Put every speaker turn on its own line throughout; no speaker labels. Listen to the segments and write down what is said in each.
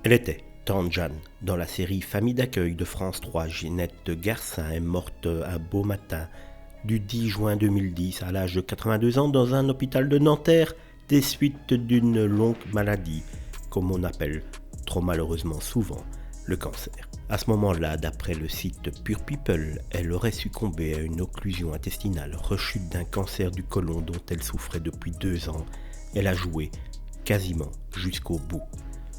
Elle était Tante Jeanne. Dans la série Famille d'accueil de France 3, Ginette Garcin est morte un beau matin du 10 juin 2010 à l'âge de 82 ans dans un hôpital de Nanterre des suites d'une longue maladie, comme on appelle trop malheureusement souvent le cancer. À ce moment-là, d'après le site Pure People, elle aurait succombé à une occlusion intestinale, rechute d'un cancer du côlon dont elle souffrait depuis 2 ans. Elle a joué quasiment jusqu'au bout.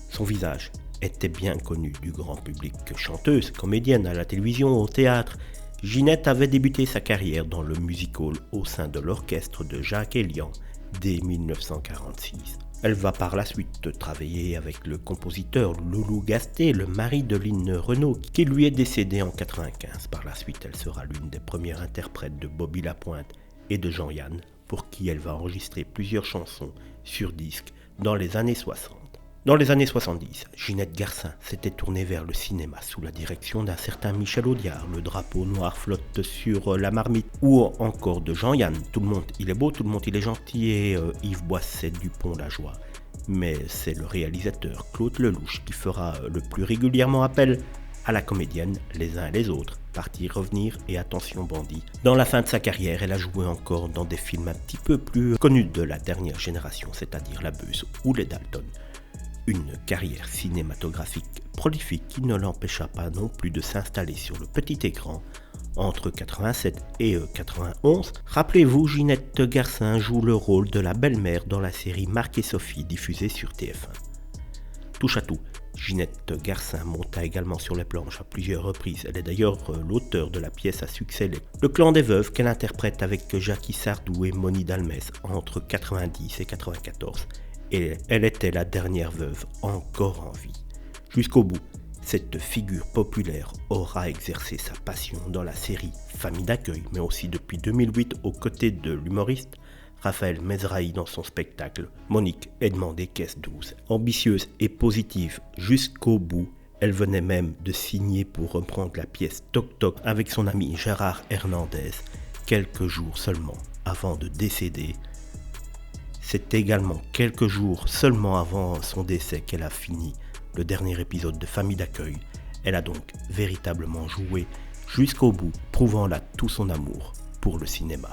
Son visage était bien connu du grand public. Chanteuse, comédienne à la télévision, au théâtre, Ginette avait débuté sa carrière dans le music-hall au sein de l'orchestre de Jacques Elian dès 1946. Elle va par la suite travailler avec le compositeur Loulou Gasté, le mari de Lynn Renaud, qui lui est décédé en 1995. Par la suite, elle sera l'une des premières interprètes de Bobby Lapointe et de Jean-Yann, pour qui elle va enregistrer plusieurs chansons sur disque dans les années 60. Dans les années 70, Ginette Garcin s'était tournée vers le cinéma sous la direction d'un certain Michel Audiard. Le drapeau noir flotte sur la marmite, ou encore de Jean-Yann. Tout le monde il est beau, tout le monde il est gentil, et Yves Boisset Dupont-Lajoie. Mais c'est le réalisateur Claude Lelouch qui fera le plus régulièrement appel à la comédienne Les uns et les autres, Partir, revenir et Attention bandit. Dans la fin de sa carrière, elle a joué encore dans des films un petit peu plus connus de la dernière génération, c'est-à-dire La Beuse ou Les Dalton. Une carrière cinématographique prolifique qui ne l'empêcha pas non plus de s'installer sur le petit écran entre 87 et 91. Rappelez-vous, Ginette Garcin joue le rôle de la belle-mère dans la série Marc et Sophie diffusée sur TF1. Touche à tout, Ginette Garcin monta également sur les planches à plusieurs reprises. Elle est d'ailleurs l'auteur de la pièce à succès Le Clan des Veuves qu'elle interprète avec Jackie Sardou et Moni Dalmès entre 90 et 94. Et elle était la dernière veuve encore en vie. Jusqu'au bout, cette figure populaire aura exercé sa passion dans la série Famille d'accueil, mais aussi depuis 2008 aux côtés de l'humoriste Raphaël Mesrahi dans son spectacle Monique Edmond des Caisses 12. Ambitieuse et positive jusqu'au bout, elle venait même de signer pour reprendre la pièce Toc Toc avec son ami Gérard Hernandez, quelques jours seulement avant de décéder. C'est également quelques jours seulement avant son décès qu'elle a fini le dernier épisode de Famille d'accueil. Elle a donc véritablement joué jusqu'au bout, prouvant là tout son amour pour le cinéma.